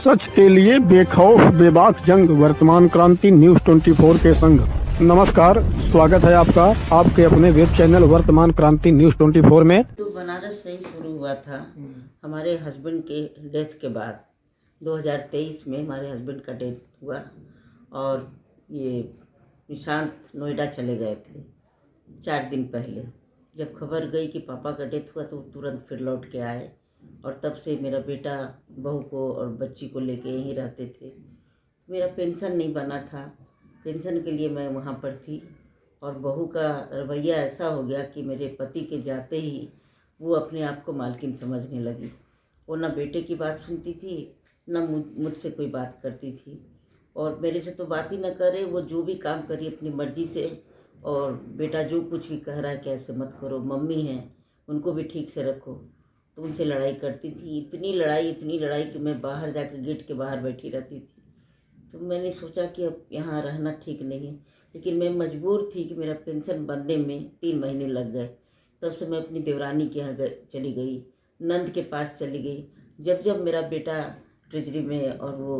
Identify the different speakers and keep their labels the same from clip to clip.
Speaker 1: सच के लिए बेखौफ बेबाक जंग, वर्तमान क्रांति न्यूज 24 के संग। नमस्कार, स्वागत है आपका आपके अपने वेब चैनल वर्तमान क्रांति न्यूज 24 में।
Speaker 2: तो बनारस से ही शुरू हुआ था। हमारे हस्बैंड के डेथ के बाद 2023 में हमारे हस्बैंड का डेथ हुआ और ये निशांत नोएडा चले गए थे 4 दिन पहले। जब खबर गई कि पापा का डेथ हुआ तो तुरंत फिर लौट के आए और तब से मेरा बेटा बहू को और बच्ची को लेके यहीं रहते थे। मेरा पेंशन नहीं बना था, पेंशन के लिए मैं वहाँ पर थी और बहू का रवैया ऐसा हो गया कि मेरे पति के जाते ही वो अपने आप को मालकिन समझने लगी। वो ना बेटे की बात सुनती थी ना मुझसे कोई बात करती थी और मेरे से तो बात ही ना करे। वो जो भी काम करी अपनी मर्जी से और बेटा जो कुछ भी कह रहा है कि ऐसे मत करो, मम्मी हैं उनको भी ठीक से रखो, तो उनसे लड़ाई करती थी। इतनी लड़ाई कि मैं बाहर जाकर गेट के बाहर बैठी रहती थी। तो मैंने सोचा कि अब यहाँ रहना ठीक नहीं है, लेकिन मैं मजबूर थी कि मेरा पेंशन बनने में 3 महीने लग गए। तब से मैं अपनी देवरानी के यहाँ चली गई, नंद के पास चली गई। जब मेरा बेटा ट्रेजरी में और वो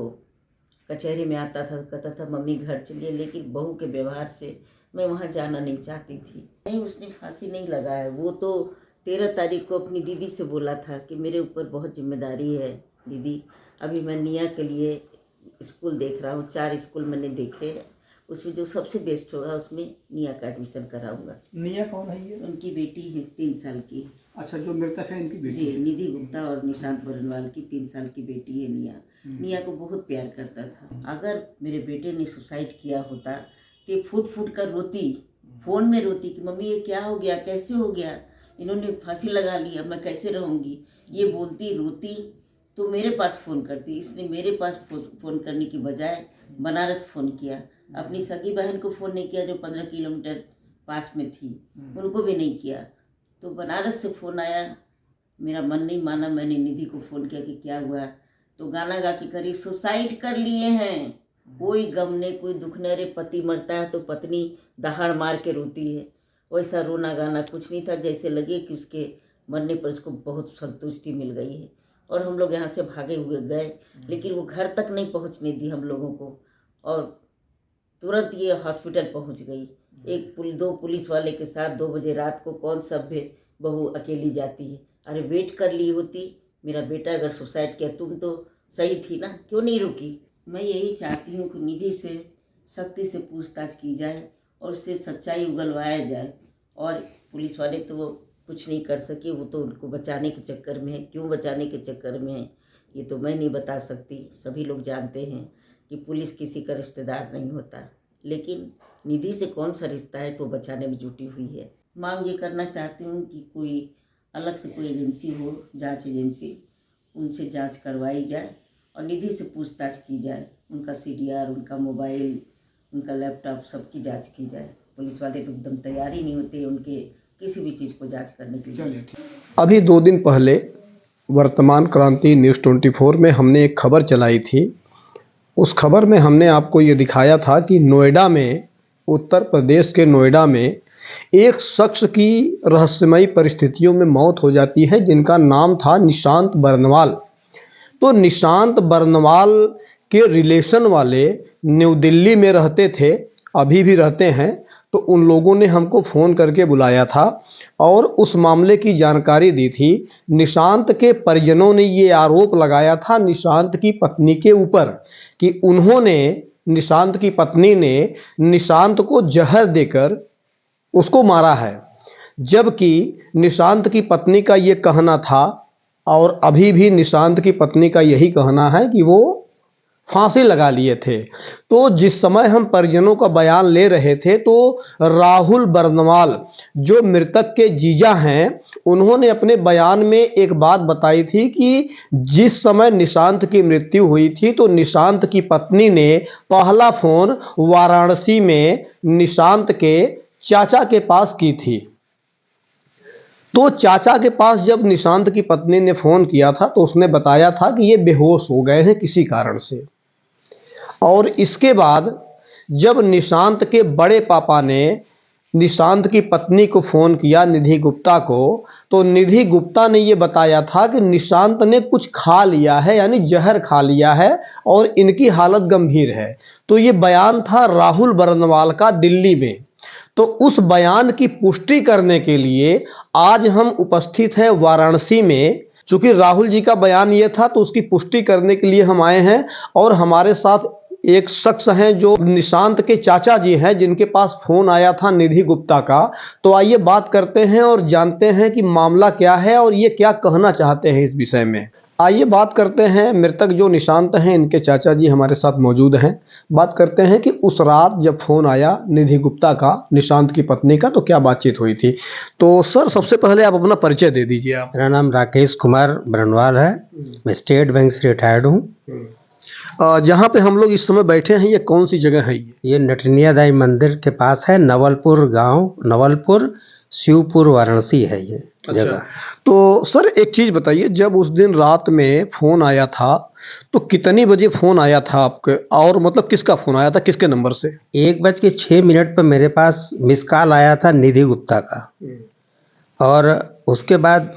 Speaker 2: कचहरी में आता था कहता था मम्मी घर चलिए, लेकिन बहू के व्यवहार से मैं वहाँ जाना नहीं चाहती थी। नहीं, उसने फांसी नहीं लगाया। वो तो 13 तारीख को अपनी दीदी से बोला था कि मेरे ऊपर बहुत जिम्मेदारी है दीदी, अभी मैं निया के लिए स्कूल देख रहा हूँ। 4 स्कूल मैंने देखे हैं, उसमें जो सबसे बेस्ट होगा उसमें निया का एडमिशन कराऊंगा।
Speaker 3: निया कौन है ये?
Speaker 2: उनकी बेटी है 3 साल की।
Speaker 3: अच्छा, जो मृतक है इनकी बेटी?
Speaker 2: जी, निधि गुप्ता और निशांत बरनवाल की 3 साल की बेटी है निया। निया को बहुत प्यार करता था। अगर मेरे बेटे ने सुसाइड किया होता तो फूट कर रोती, फ़ोन में रोती कि मम्मी ये क्या हो गया, कैसे हो गया, इन्होंने फांसी लगा ली, अब मैं कैसे रहूँगी, ये बोलती रोती। तो मेरे पास फ़ोन करती। इसने मेरे पास फ़ोन करने की बजाय बनारस फ़ोन किया। अपनी सगी बहन को फ़ोन नहीं किया जो 15 किलोमीटर पास में थी, उनको भी नहीं किया। तो बनारस से फ़ोन आया, मेरा मन नहीं माना। मैंने निधि को फ़ोन किया कि क्या हुआ, तो गाना गा के करी सुसाइड कर लिए हैं। कोई गम नहीं, कोई दुख नहीं। अरे पति मरता है तो पत्नी दहाड़ मार के रोती है, वैसा रोना गाना कुछ नहीं था। जैसे लगे कि उसके मरने पर उसको बहुत संतुष्टि मिल गई है। और हम लोग यहाँ से भागे हुए गए, लेकिन वो घर तक नहीं पहुँचने दी हम लोगों को और तुरंत ये हॉस्पिटल पहुँच गई। 2 पुलिस वाले के साथ 2 बजे रात को। कौन सभ्य बहू अकेली जाती है। अरे वेट कर ली होती, मेरा बेटा अगर सुसाइड किया, तुम तो सही थी ना, क्यों नहीं रुकी। मैं यही चाहती हूँ कि निधि से सख्ती से पूछताछ की जाए और उससे सच्चाई उगलवाया जाए। और पुलिस वाले तो वो कुछ नहीं कर सके, वो तो उनको बचाने के चक्कर में है। क्यों बचाने के चक्कर में है ये तो मैं नहीं बता सकती। सभी लोग जानते हैं कि पुलिस किसी का रिश्तेदार नहीं होता, लेकिन निधि से कौन सा रिश्ता है तो बचाने में जुटी हुई है। मांग ये करना चाहती हूँ कि कोई अलग से कोई एजेंसी हो, जांच एजेंसी, उनसे जांच करवाई जाए और निधि से पूछताछ की जाए। उनका CDR, उनका मोबाइल, उनका लैपटॉप, सबकी जांच की जाए। पुलिस वाले तो एकदम तैयार ही नहीं होते उनके किसी भी चीज़ को जांच करने के लिए।
Speaker 1: अभी 2 दिन पहले वर्तमान क्रांति न्यूज़ 24 में हमने एक खबर चलाई थी। उस खबर में हमने आपको ये दिखाया था कि नोएडा में, उत्तर प्रदेश के नोएडा में एक शख्स की रहस्यमयी परिस्थितियों में मौत हो जाती है, जिनका नाम था निशांत बरनवाल। तो निशांत बरनवाल के रिलेशन वाले न्यू दिल्ली में रहते थे, अभी भी रहते हैं। तो उन लोगों ने हमको फ़ोन करके बुलाया था और उस मामले की जानकारी दी थी। निशांत के परिजनों ने ये आरोप लगाया था निशांत की पत्नी के ऊपर कि उन्होंने, निशांत की पत्नी ने निशांत को जहर देकर उसको मारा है। जबकि निशांत की पत्नी का ये कहना था और अभी भी निशांत की पत्नी का यही कहना है कि वो फांसी लगा लिए थे। तो जिस समय हम परिजनों का बयान ले रहे थे तो राहुल बरनवाल, जो मृतक के जीजा हैं, उन्होंने अपने बयान में एक बात बताई थी कि जिस समय निशांत की मृत्यु हुई थी तो निशांत की पत्नी ने पहला फ़ोन वाराणसी में निशांत के चाचा के पास की थी। तो चाचा के पास जब निशांत की पत्नी ने फ़ोन किया था तो उसने बताया था कि ये बेहोश हो गए हैं किसी कारण से। और इसके बाद जब निशांत के बड़े पापा ने निशांत की पत्नी को फ़ोन किया, निधि गुप्ता को, तो निधि गुप्ता ने ये बताया था कि निशांत ने कुछ खा लिया है, यानी जहर खा लिया है और इनकी हालत गंभीर है। तो ये बयान था राहुल बरनवाल का दिल्ली में। तो उस बयान की पुष्टि करने के लिए आज हम उपस्थित हैं वाराणसी में। चूंकि राहुल जी का बयान ये था तो उसकी पुष्टि करने के लिए हम आए हैं और हमारे साथ एक शख्स हैं जो निशांत के चाचा जी हैं, जिनके पास फोन आया था निधि गुप्ता का। तो आइए बात करते हैं और जानते हैं कि मामला क्या है और ये क्या कहना चाहते हैं इस विषय में। आइए बात करते हैं, मृतक जो निशांत हैं इनके चाचा जी हमारे साथ मौजूद हैं। बात करते हैं कि उस रात जब फोन आया निधि गुप्ता का, निशांत की पत्नी का, तो क्या बातचीत हुई थी। तो सर सबसे पहले आप अपना परिचय दे दीजिए। आप।
Speaker 4: मेरा नाम राकेश कुमार बरनवाल है। मैं स्टेट बैंक से रिटायर्ड हूँ।
Speaker 1: जहाँ पे हम लोग इस समय बैठे हैं ये कौन सी जगह है?
Speaker 4: ये नटनिया दाई मंदिर के पास है, नवलपुर गांव, नवलपुर शिवपुर वाराणसी है ये जगह।
Speaker 1: तो सर एक चीज़ बताइए, जब उस दिन रात में फ़ोन आया था तो कितनी बजे फ़ोन आया था आपके, और मतलब किसका फ़ोन आया था, किसके नंबर से?
Speaker 4: 1:06 पर मेरे पास मिस कॉल आया था निधि गुप्ता का। और उसके बाद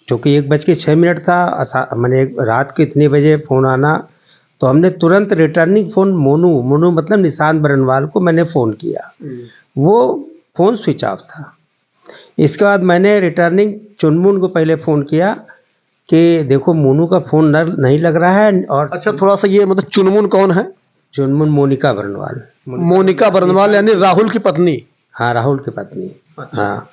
Speaker 4: चूँकि 1:06 था, मैंने रात के इतने बजे फ़ोन आना, तो हमने तुरंत रिटर्निंग फ़ोन मोनू मतलब निशांत बरनवाल को मैंने फ़ोन किया। वो फ़ोन स्विच ऑफ था। इसके बाद मैंने रिटर्निंग चुनमुन को पहले फ़ोन किया कि देखो मोनू का फ़ोन नहीं लग रहा है। और
Speaker 1: अच्छा, थोड़ा सा ये मतलब चुनमुन कौन है?
Speaker 4: चुनमुन मोनिका बरनवाल।
Speaker 1: मोनिका बरनवाल यानी राहुल की पत्नी?
Speaker 4: हाँ, राहुल की पत्नी।
Speaker 1: अच्छा।
Speaker 4: हाँ।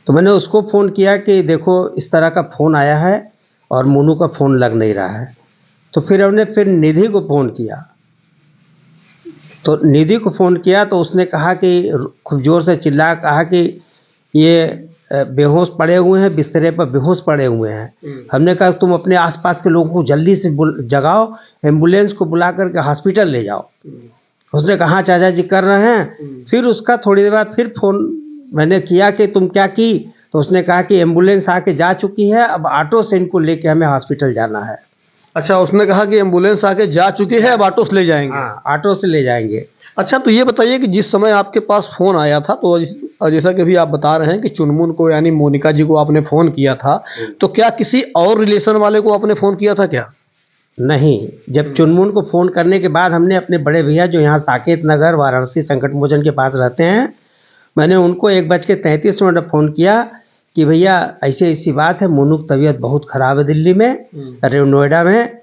Speaker 4: तो मैंने उसको फ़ोन किया कि देखो इस तरह का फ़ोन आया है और मोनू का फ़ोन लग नहीं रहा है। तो फिर हमने निधि को फ़ोन किया। तो निधि को फ़ोन किया तो उसने कहा कि खूब ज़ोर से चिल्ला कहा कि ये बेहोश पड़े हुए हैं, बिस्तरे पर बेहोश पड़े हुए हैं। हमने कहा तुम अपने आसपास के लोगों को जल्दी से जगाओ, एम्बुलेंस को बुला करके हॉस्पिटल ले जाओ। उसने कहा चाचा जी कर रहे हैं। फिर उसका थोड़ी देर बाद फिर फ़ोन मैंने किया कि तुम क्या की, तो उसने कहा कि एम्बुलेंस आके जा चुकी है, अब ऑटो से इनको लेके हमें हॉस्पिटल जाना है।
Speaker 1: अच्छा, उसने कहा कि एम्बुलेंस आके जा चुकी है, अब ऑटो से ले जाएंगे?
Speaker 4: हाँ, ऑटो से ले जाएंगे।
Speaker 1: अच्छा, तो ये बताइए कि जिस समय आपके पास फ़ोन आया था तो जैसा कि अभी आप बता रहे हैं कि चुनमुन को यानी मोनिका जी को आपने फ़ोन किया था, तो क्या किसी और रिलेशन वाले को आपने फ़ोन किया था क्या?
Speaker 4: नहीं, जब चुनमुन को फ़ोन करने के बाद हमने अपने बड़े भैया जो यहाँ साकेत नगर वाराणसी संकट मोचन के पास रहते हैं, मैंने उनको 1:33 पर फ़ोन किया कि भैया ऐसी ऐसी बात है, मोनू की तबीयत बहुत ख़राब है दिल्ली में, अरे नोएडा में।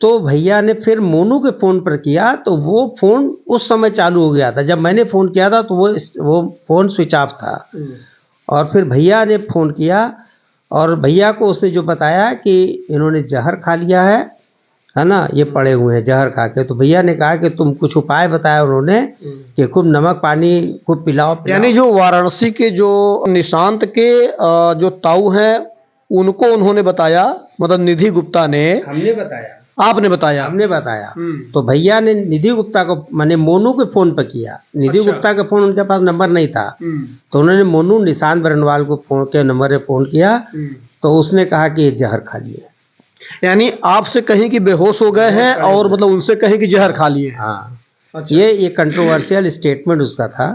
Speaker 4: तो भैया ने फिर मोनू के फ़ोन पर किया तो वो फ़ोन उस समय चालू हो गया था। जब मैंने फ़ोन किया था तो वो फ़ोन स्विच ऑफ था। और फिर भैया ने फ़ोन किया और भैया को उसने जो बताया कि इन्होंने जहर खा लिया है ना, ये पड़े हुए हैं जहर खा के। तो भैया ने कहा कि तुम कुछ उपाय बताया उन्होंने कि खूब नमक पानी खूब पिलाओ।
Speaker 1: यानी जो वाराणसी के जो निशांत के जो ताऊ हैं उनको उन्होंने बताया, मतलब निधि गुप्ता ने?
Speaker 4: हमने बताया।
Speaker 1: आपने बताया?
Speaker 4: हमने बताया। तो भैया ने निधि गुप्ता को मैंने मोनू के फ़ोन पर किया। निधि गुप्ता का फ़ोन उनके पास नंबर नहीं था, तो उन्होंने मोनू निशांत बरनवाल को फ़ोन के नंबर पर फ़ोन किया। तो उसने कहा कि ये जहर खा लिए।
Speaker 1: यानी आपसे कहीं कि बेहोश हो गए हैं और मतलब उनसे कहीं कि जहर खा लिए?
Speaker 4: हाँ। अच्छा। ये कंट्रोवर्शियल स्टेटमेंट उसका था।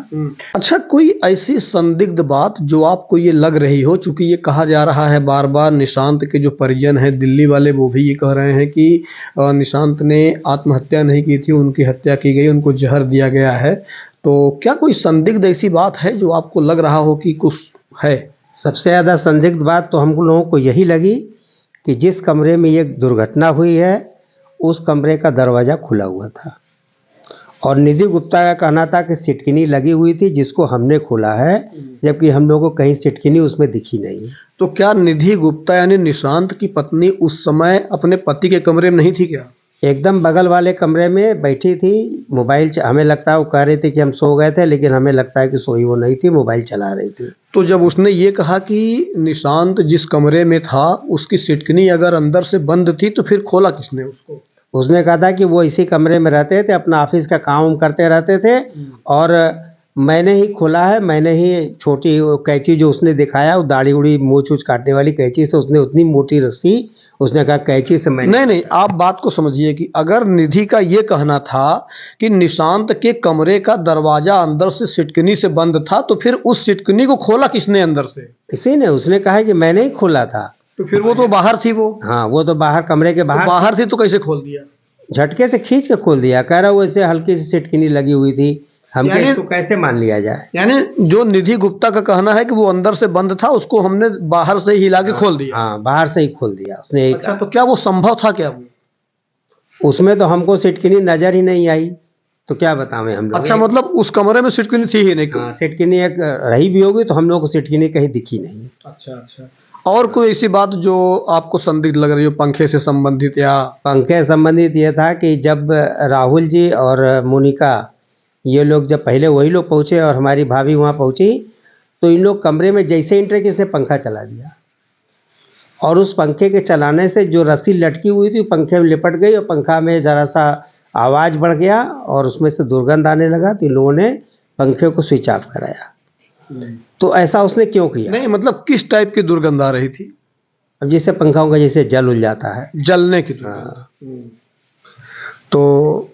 Speaker 1: अच्छा, कोई ऐसी संदिग्ध बात जो आपको ये लग रही हो, चूंकि ये कहा जा रहा है बार बार, निशांत के जो परिजन हैं दिल्ली वाले वो भी ये कह रहे हैं कि निशांत ने आत्महत्या नहीं की थी, उनकी हत्या की गई, उनको जहर दिया गया है। तो क्या कोई संदिग्ध ऐसी बात है जो आपको लग रहा हो कि कुछ है?
Speaker 4: सबसे ज़्यादा संदिग्ध बात तो हम लोगों को यही लगी कि जिस कमरे में ये दुर्घटना हुई है उस कमरे का दरवाज़ा खुला हुआ था और निधि गुप्ता का कहना था कि सिटकिनी लगी हुई थी जिसको हमने खोला है, जबकि हम लोगों को कहीं सिटकिनी उसमें दिखी नहीं।
Speaker 1: तो क्या निधि गुप्ता यानी निशांत की पत्नी उस समय अपने पति के कमरे में नहीं थी क्या?
Speaker 4: एकदम बगल वाले कमरे में बैठी थी, मोबाइल हमें लगता है वो कह रही थी कि हम सो गए थे, लेकिन हमें लगता है कि सोई वो नहीं थी, मोबाइल चला रही थी।
Speaker 1: तो जब उसने ये कहा कि निशांत जिस कमरे में था उसकी सिटकिनी अगर अंदर से बंद थी तो फिर खोला किसने उसको?
Speaker 4: उसने कहा था कि वो इसी कमरे में रहते थे, अपना ऑफिस का काम करते रहते थे और मैंने ही खोला है, मैंने ही छोटी वो कैंची जो उसने दिखाया, वो दाढ़ी उड़ी मूछ वूछ काटने वाली कैंची से उसने उतनी मोटी रस्सी, उसने कहा कैंची से मैंने
Speaker 1: नहीं नहीं, आप बात को समझिए कि अगर निधि का ये कहना था कि निशांत के कमरे का दरवाजा अंदर से सिटकनी से बंद था, तो फिर उस सिटकनी को खोला किसने अंदर से?
Speaker 4: इसी ने, उसने कहा है कि मैंने ही खोला था।
Speaker 1: तो फिर वो तो बाहर थी, वो
Speaker 4: हाँ, वो तो बाहर कमरे के
Speaker 1: तो
Speaker 4: बाहर
Speaker 1: बाहर थी तो कैसे खोल दिया?
Speaker 4: झटके से खींच के खोल दिया। कह रहा वो ऐसे हल्की सी सिटकिनी लगी हुई थी, हम
Speaker 1: यानी-
Speaker 4: इसको कैसे मान लिया जाए।
Speaker 1: यानी जो निधि गुप्ता का कहना है कि वो अंदर से बंद था, उसको हमने बाहर से ही हिला के खोल दिया।
Speaker 4: हाँ, बाहर से ही खोल दिया उसने। एक
Speaker 1: अच्छा, तो क्या वो संभव था क्या वो?
Speaker 4: उसमें तो हमको सिटकिनी नजर ही नहीं आई, तो क्या बतावें हम लोग।
Speaker 1: अच्छा, मतलब उस कमरे में सिटकनी थी ही नहीं?
Speaker 4: हाँ, सिटकिनी एक रही भी होगी तो हम लोग को सिटकिनी कहीं दिखी नहीं।
Speaker 1: अच्छा अच्छा। और कोई ऐसी बात जो आपको संदिग्ध लग रही हो, पंखे से संबंधित या?
Speaker 4: पंखे संबंधित ये था कि जब राहुल जी और मोनिका ये लोग जब पहले वही लोग पहुँचे और हमारी भाभी वहाँ पहुँची, तो इन लोग कमरे में जैसे एंटर किए इसने पंखा चला दिया, और उस पंखे के चलाने से जो रस्सी लटकी हुई थी पंखे में लिपट गई और पंखा में ज़रा सा आवाज़ बढ़ गया और उसमें से दुर्गंध आने लगा। तो इन लोगों ने पंखे को स्विच ऑफ कराया। तो ऐसा उसने क्यों किया?
Speaker 1: नहीं, मतलब किस टाइप की दुर्गंध आ रही थी?
Speaker 4: अब जैसे पंखाओं का जैसे जल उल जाता है।
Speaker 1: जलने की दुर्गंध। तो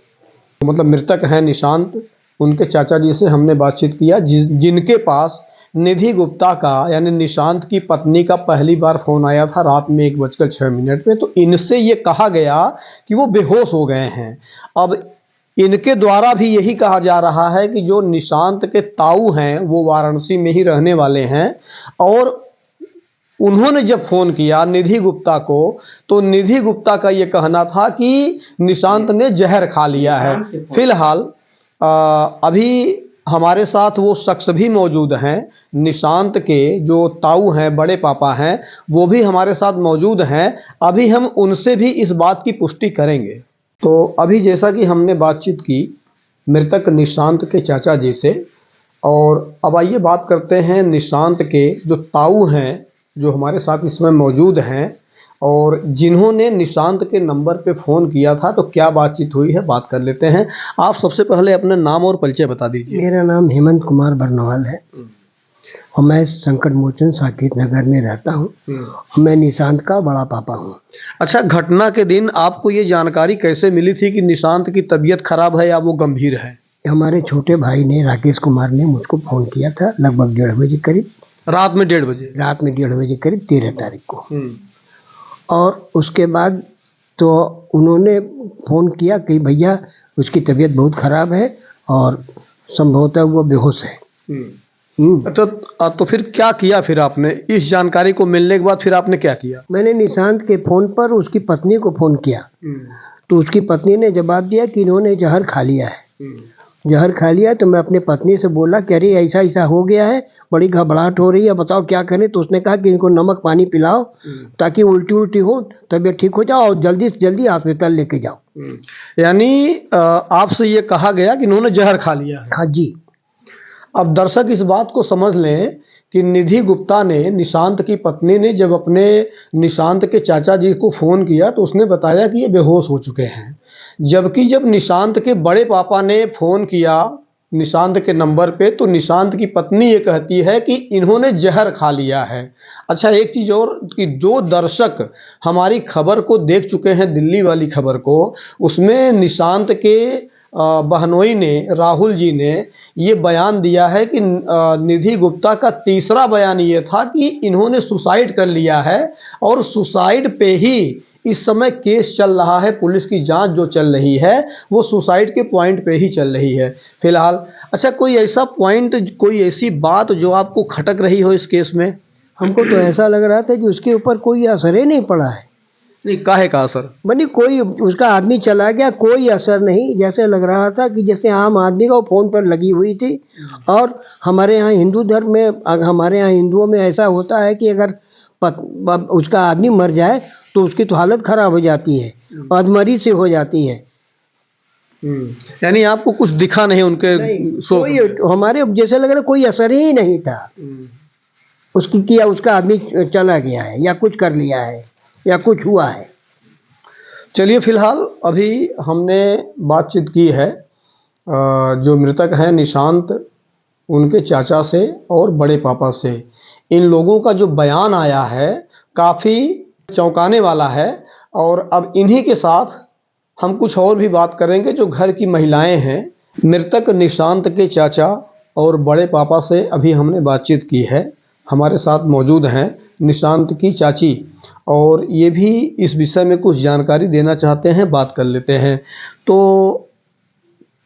Speaker 1: मतलब मृतक हैं निशांत, उनके चाचा जी से हमने बातचीत किया, जिनके पास निधि गुप्ता का यानी निशांत की पत्नी का पहली बार फोन आया था रात में 1:06 पे। तो इनसे ये कहा गया कि वो बेहोश हो गए हैं। अब इनके द्वारा भी यही कहा जा रहा है कि जो निशांत के ताऊ हैं वो वाराणसी में ही रहने वाले हैं, और उन्होंने जब फ़ोन किया निधि गुप्ता को, तो निधि गुप्ता का ये कहना था कि निशांत ने जहर खा लिया है। फिलहाल अभी हमारे साथ वो शख्स भी मौजूद हैं, निशांत के जो ताऊ हैं, बड़े पापा हैं, वो भी हमारे साथ मौजूद हैं। अभी हम उनसे भी इस बात की पुष्टि करेंगे। तो अभी जैसा कि हमने बातचीत की मृतक निशांत के चाचा जी से, और अब आइए बात करते हैं निशांत के जो ताऊ हैं, जो हमारे साथ इस समय मौजूद हैं और जिन्होंने निशांत के नंबर पे फ़ोन किया था। तो क्या बातचीत हुई है, बात कर लेते हैं। आप सबसे पहले अपना नाम और परिचय बता दीजिए।
Speaker 5: मेरा नाम हेमंत कुमार बरनवाल है और मैं संकट मोचन साकेत नगर में रहता हूँ। मैं निशांत का बड़ा पापा हूँ।
Speaker 1: अच्छा, घटना के दिन आपको ये जानकारी कैसे मिली थी कि निशांत की तबीयत खराब है या वो गंभीर है?
Speaker 5: हमारे छोटे भाई ने, राकेश कुमार ने मुझको फ़ोन किया था लगभग 1:30 बजे करीब।
Speaker 1: रात में 1:30 बजे?
Speaker 5: रात में 1:30 बजे करीब 13 तारीख को। और उसके बाद तो उन्होंने फ़ोन किया कि भैया उसकी तबीयत बहुत ख़राब है और संभवतः वो बेहोश है।
Speaker 1: तो फिर क्या किया? फिर आपने इस जानकारी को मिलने के बाद फिर आपने क्या किया?
Speaker 5: मैंने निशांत के फ़ोन पर उसकी पत्नी को फ़ोन किया, तो उसकी पत्नी ने जवाब दिया कि इन्होंने जहर खा लिया है। जहर खा लिया तो मैं अपने पत्नी से बोला कि अरे ऐसा ऐसा हो गया है, बड़ी घबराहट हो रही है, बताओ क्या करें। तो उसने कहा कि इनको नमक पानी पिलाओ ताकि उल्टी उल्टी हो, तबीयत ठीक हो जाओ और जल्दी से जल्दी हॉस्पिटल लेके जाओ।
Speaker 1: यानी आपसे ये कहा गया कि इन्होंने जहर खा लिया है?
Speaker 5: हाँ जी।
Speaker 1: अब दर्शक इस बात को समझ लें कि निधि गुप्ता ने, निशांत की पत्नी ने, जब अपने निशांत के चाचा जी को फ़ोन किया तो उसने बताया कि ये बेहोश हो चुके हैं। जबकि जब निशांत के बड़े पापा ने फ़ोन किया निशांत के नंबर पे, तो निशांत की पत्नी ये कहती है कि इन्होंने जहर खा लिया है। अच्छा, एक चीज़ और कि जो दर्शक हमारी खबर को देख चुके हैं, दिल्ली वाली खबर को, उसमें निशांत के बहनोई ने, राहुल जी ने ये बयान दिया है कि निधि गुप्ता का तीसरा बयान ये था कि इन्होंने सुसाइड कर लिया है और सुसाइड पे ही इस समय केस चल रहा है। पुलिस की जांच जो चल रही है वो सुसाइड के पॉइंट पे ही चल रही है फिलहाल। अच्छा, कोई ऐसा पॉइंट, कोई ऐसी बात जो आपको खटक रही हो इस केस में?
Speaker 5: हमको तो ऐसा लग रहा था कि उसके ऊपर कोई असर ही नहीं पड़ा है।
Speaker 1: नहीं, काहे का असर?
Speaker 5: बनी कोई उसका आदमी चला गया, कोई असर नहीं। जैसे लग रहा था कि जैसे आम आदमी का वो फ़ोन पर लगी हुई थी। और हमारे यहाँ हिंदू धर्म में, हमारे यहाँ हिंदुओं में ऐसा होता है कि अगर उसका आदमी मर जाए तो उसकी तो हालत ख़राब हो जाती है, अधमरी से हो जाती है।
Speaker 1: यानी आपको कुछ दिखा नहीं उनके
Speaker 5: कोई हमारे जैसे लग रहा कोई असर ही नहीं था उसकी, किया उसका आदमी चला गया है या कुछ कर लिया है या कुछ हुआ है।
Speaker 1: चलिए, फिलहाल अभी हमने बातचीत की है जो मृतक हैं निशांत उनके चाचा से और बड़े पापा से। इन लोगों का जो बयान आया है काफ़ी चौंकाने वाला है। और अब इन्हीं के साथ हम कुछ और भी बात करेंगे जो घर की महिलाएं हैं। मृतक निशांत के चाचा और बड़े पापा से अभी हमने बातचीत की है। हमारे साथ मौजूद हैं निशांत की चाची और ये भी इस विषय में कुछ जानकारी देना चाहते हैं, बात कर लेते हैं। तो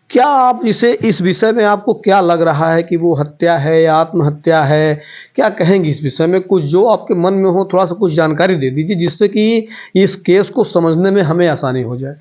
Speaker 1: क्या आप इस विषय में आपको क्या लग रहा है कि वो हत्या है या आत्महत्या है? क्या कहेंगी इस विषय में? कुछ जो आपके मन में हो थोड़ा सा कुछ जानकारी दे दीजिए जिससे कि इस केस को समझने में हमें आसानी हो जाए।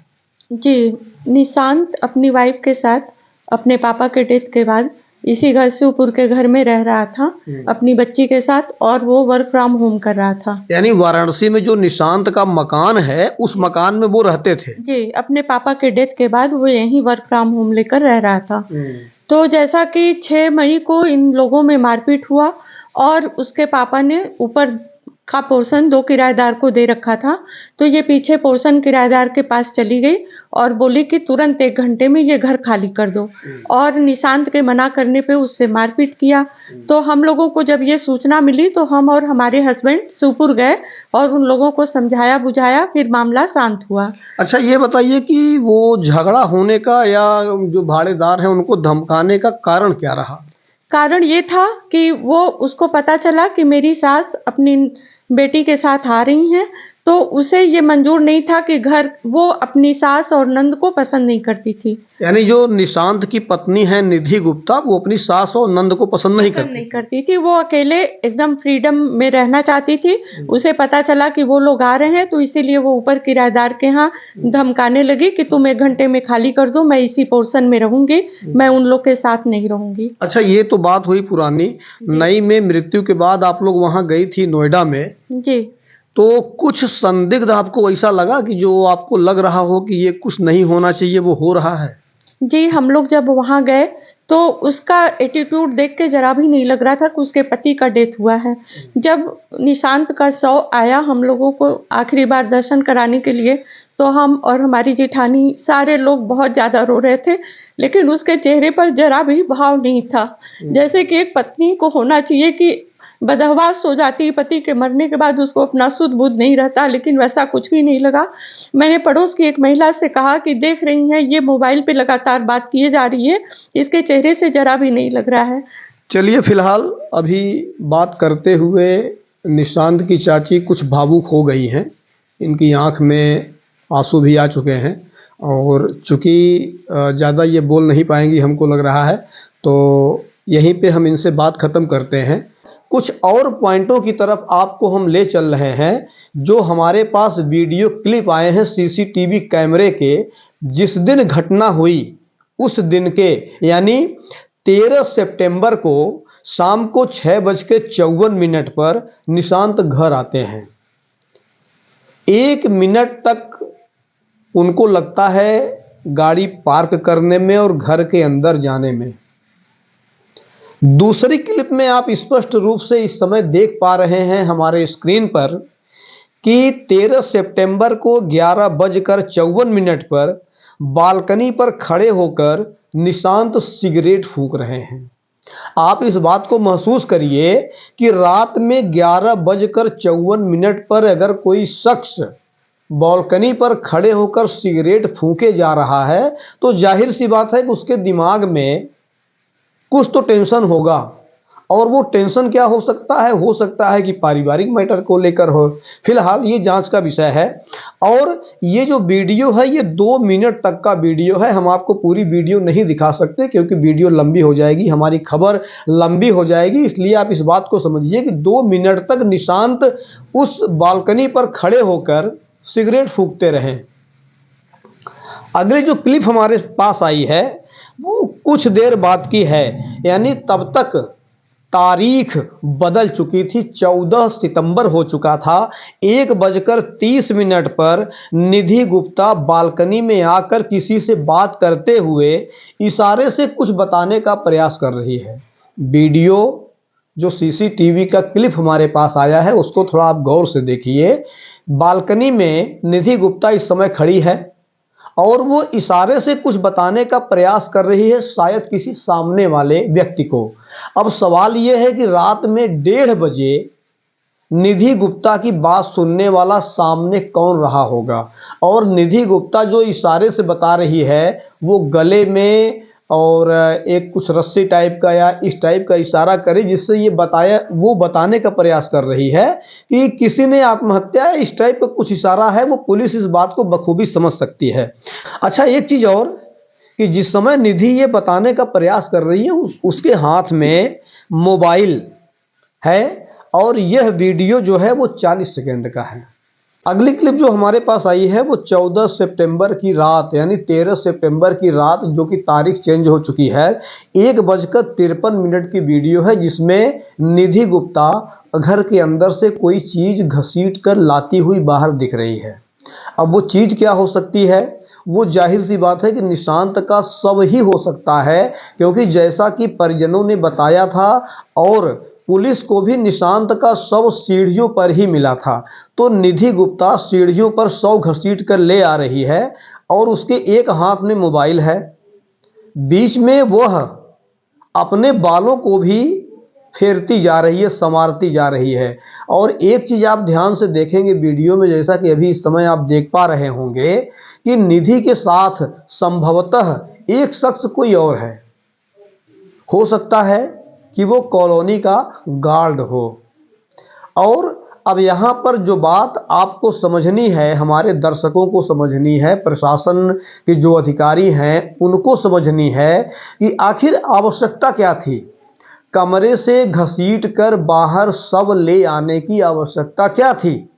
Speaker 6: जी, निशांत अपनी वाइफ के साथ अपने पापा के डेथ के बाद इसी घर शिवपुर के घर में रह रहा था अपनी बच्ची के साथ, और वो वर्क फ्रॉम होम कर रहा था।
Speaker 1: यानी वाराणसी में जो निशांत का मकान है उस मकान में वो रहते थे?
Speaker 6: जी, अपने पापा के डेथ के बाद वो यहीं वर्क फ्रॉम होम लेकर रह रहा था। तो जैसा कि 6 मई को इन लोगों में मारपीट हुआ और उसके पापा ने ऊपर का पोर्शन 2 किराएदार को दे रखा था, तो ये पीछे पोर्शन किराएदार के पास चली गई और बोली कि तुरंत 1 घंटे में ये घर खाली कर दो, और निशांत के मना करने पे उससे मारपीट किया। तो हम लोगों को जब ये सूचना मिली तो हम और हमारे हस्बैंड शिवपुर गए और उन लोगों को समझाया बुझाया, फिर मामला शांत हुआ।
Speaker 1: अच्छा, ये बताइए कि वो झगड़ा होने का या जो भाड़ेदार हैं उनको धमकाने का कारण क्या रहा?
Speaker 6: कारण ये था कि वो उसको पता चला कि मेरी सास अपनी बेटी के साथ आ रही हैं, तो उसे ये मंजूर नहीं था कि घर, वो अपनी सास और नंद को पसंद नहीं करती थी।
Speaker 1: यानी जो निशांत की पत्नी है निधि गुप्ता, वो अपनी सास और नंद को पसंद नहीं करती
Speaker 6: थी। वो अकेले एकदम फ्रीडम में रहना चाहती थी। उसे पता चला कि वो लोग आ रहे हैं, तो इसीलिए वो ऊपर किराएदार के यहाँ धमकाने लगी कि तुम 1 घंटे में खाली कर दो, मैं इसी पोर्शन में रहूंगी, मैं उन लोग के साथ नहीं रहूंगी।
Speaker 1: अच्छा, ये तो बात हुई पुरानी। नई में मृत्यु के बाद आप लोग वहाँ गई थी नोएडा में,
Speaker 6: जी,
Speaker 1: तो कुछ संदिग्ध आपको ऐसा लगा कि जो आपको लग रहा हो कि ये कुछ नहीं होना चाहिए वो हो रहा है?
Speaker 6: जी, हम लोग जब वहाँ गए तो उसका एटीट्यूड देख के जरा भी नहीं लग रहा था कि उसके पति का डेथ हुआ है। जब निशांत का शव आया हम लोगों को आखिरी बार दर्शन कराने के लिए, तो हम और हमारी जेठानी सारे लोग बहुत ज़्यादा रो रहे थे, लेकिन उसके चेहरे पर जरा भी भाव नहीं था। जैसे कि एक पत्नी को होना चाहिए कि बदहवास हो जाती है पति के मरने के बाद, उसको अपना सुध बुध नहीं रहता, लेकिन वैसा कुछ भी नहीं लगा। मैंने पड़ोस की एक महिला से कहा कि देख रही हैं ये मोबाइल पे लगातार बात किए जा रही है, इसके चेहरे से जरा भी नहीं लग रहा है।
Speaker 1: चलिए, फिलहाल अभी बात करते हुए निशांत की चाची कुछ भावुक हो गई हैं। इनकी आंख में आंसू भी आ चुके हैं और चूँकि ज़्यादा ये बोल नहीं पाएंगी हमको लग रहा है, तो यहीं पे हम इनसे बात ख़त्म करते हैं। कुछ और पॉइंटों की तरफ आपको हम ले चल रहे हैं जो हमारे पास वीडियो क्लिप आए हैं सीसीटीवी कैमरे के। जिस दिन घटना हुई उस दिन के यानी 13 सितंबर को शाम को 6:54 पर निशांत घर आते हैं। 1 मिनट तक उनको लगता है गाड़ी पार्क करने में और घर के अंदर जाने में। दूसरी क्लिप में आप स्पष्ट रूप से इस समय देख पा रहे हैं हमारे स्क्रीन पर कि 13 सितंबर को 11:54 पर बालकनी पर खड़े होकर निशांत सिगरेट फूंक रहे हैं। आप इस बात को महसूस करिए कि रात में 11:54 पर अगर कोई शख्स बालकनी पर खड़े होकर सिगरेट फूंके जा रहा है तो जाहिर सी बात है कि उसके दिमाग में कुछ तो टेंशन होगा। और वो टेंशन क्या हो सकता है कि पारिवारिक मैटर को लेकर हो। फिलहाल ये जांच का विषय है। और ये जो वीडियो है ये 2 मिनट तक का वीडियो है। हम आपको पूरी वीडियो नहीं दिखा सकते क्योंकि वीडियो लंबी हो जाएगी, हमारी खबर लंबी हो जाएगी। इसलिए आप इस बात को समझिए कि 2 मिनट तक निशांत उस बालकनी पर खड़े होकर सिगरेट फूंकते रहे। अगली जो क्लिप हमारे पास आई है वो कुछ देर बाद की है, यानी तब तक तारीख बदल चुकी थी। 14 सितंबर हो चुका था। 1:30 पर निधि गुप्ता बालकनी में आकर किसी से बात करते हुए इशारे से कुछ बताने का प्रयास कर रही है। वीडियो जो सीसीटीवी का क्लिप हमारे पास आया है उसको थोड़ा आप गौर से देखिए। बालकनी में निधि गुप्ता इस समय खड़ी है और वो इशारे से कुछ बताने का प्रयास कर रही है, शायद किसी सामने वाले व्यक्ति को। अब सवाल ये है कि रात में 1:30 बजे निधि गुप्ता की बात सुनने वाला सामने कौन रहा होगा, और निधि गुप्ता जो इशारे से बता रही है वो गले में और एक कुछ रस्सी टाइप का या इस टाइप का इशारा करे, जिससे ये बताने का प्रयास कर रही है कि किसी ने आत्महत्या, इस टाइप का कुछ इशारा है। वो पुलिस इस बात को बखूबी समझ सकती है। अच्छा, एक चीज़ और कि जिस समय निधि ये बताने का प्रयास कर रही है उसके हाथ में मोबाइल है और यह वीडियो जो है वो 40 सेकंड का है। अगली क्लिप जो हमारे पास आई है वो 14 सितंबर की रात यानी 13 सितंबर की रात, जो कि तारीख चेंज हो चुकी है, 1:53 की वीडियो है, जिसमें निधि गुप्ता घर के अंदर से कोई चीज़ घसीट कर लाती हुई बाहर दिख रही है। अब वो चीज़ क्या हो सकती है? वो जाहिर सी बात है कि निशांत का शव ही हो सकता है, क्योंकि जैसा कि परिजनों ने बताया था और पुलिस को भी निशांत का शव सीढ़ियों पर ही मिला था। तो निधि गुप्ता सीढ़ियों पर शव घसीट कर ले आ रही है और उसके एक हाथ में मोबाइल है, बीच में वह अपने बालों को भी फेरती जा रही है, संवारती जा रही है। और एक चीज़ आप ध्यान से देखेंगे वीडियो में, जैसा कि अभी इस समय आप देख पा रहे होंगे कि निधि के साथ संभवतः एक शख्स कोई और है। हो सकता है कि वो कॉलोनी का गार्ड हो। और अब यहाँ पर जो बात आपको समझनी है, हमारे दर्शकों को समझनी है, प्रशासन के जो अधिकारी हैं उनको समझनी है कि आखिर आवश्यकता क्या थी। कमरे से घसीट कर बाहर शव ले आने की आवश्यकता क्या थी।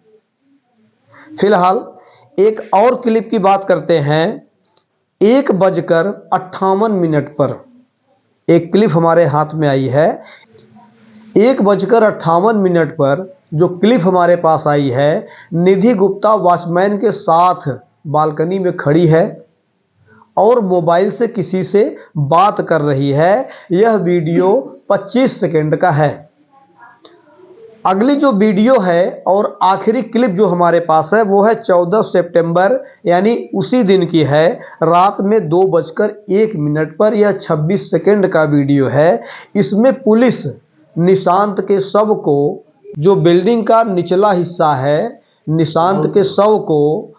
Speaker 1: फिलहाल एक और क्लिप की बात करते हैं। 1:58 पर एक क्लिप हमारे हाथ में आई है। 1:58 पर जो क्लिप हमारे पास आई है, निधि गुप्ता वॉचमैन के साथ बालकनी में खड़ी है और मोबाइल से किसी से बात कर रही है। यह वीडियो 25 सेकंड का है। अगली जो वीडियो है और आखिरी क्लिप जो हमारे पास है वो है 14 सितंबर यानी उसी दिन की है, रात में 2:01 पर। यह 26 सेकंड का वीडियो है। इसमें पुलिस निशांत के शव को, जो बिल्डिंग का निचला हिस्सा है, निशांत के शव को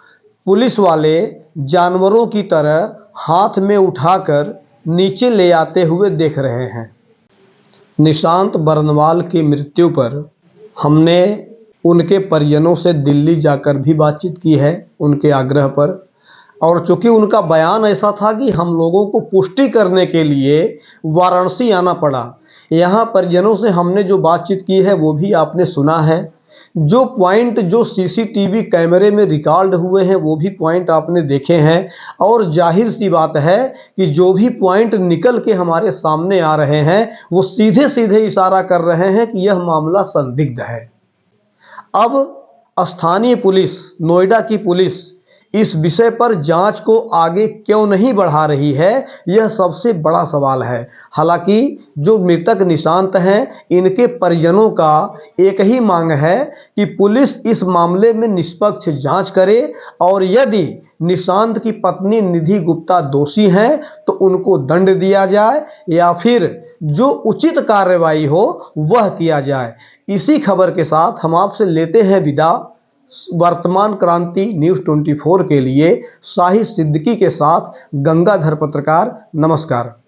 Speaker 1: पुलिस वाले जानवरों की तरह हाथ में उठाकर नीचे ले आते हुए देख रहे हैं। निशांत बरनवाल की मृत्यु पर हमने उनके परिजनों से दिल्ली जाकर भी बातचीत की है उनके आग्रह पर, और चूंकि उनका बयान ऐसा था कि हम लोगों को पुष्टि करने के लिए वाराणसी आना पड़ा। यहाँ परिजनों से हमने जो बातचीत की है वो भी आपने सुना है। जो पॉइंट जो सीसीटीवी कैमरे में रिकॉर्ड हुए हैं वो भी पॉइंट आपने देखे हैं। और जाहिर सी बात है कि जो भी पॉइंट निकल के हमारे सामने आ रहे हैं वो सीधे सीधे इशारा कर रहे हैं कि यह मामला संदिग्ध है। अब स्थानीय पुलिस, नोएडा की पुलिस इस विषय पर जांच को आगे क्यों नहीं बढ़ा रही है, यह सबसे बड़ा सवाल है। हालांकि जो मृतक निशांत हैं, इनके परिजनों का एक ही मांग है कि पुलिस इस मामले में निष्पक्ष जांच करे और यदि निशांत की पत्नी निधि गुप्ता दोषी हैं तो उनको दंड दिया जाए या फिर जो उचित कार्रवाई हो वह किया जाए। इसी खबर के साथ हम आपसे लेते हैं विदा। वर्तमान क्रांति न्यूज़ 24 के लिए शाहिद सिद्दीकी के साथ गंगाधर पत्रकार। नमस्कार।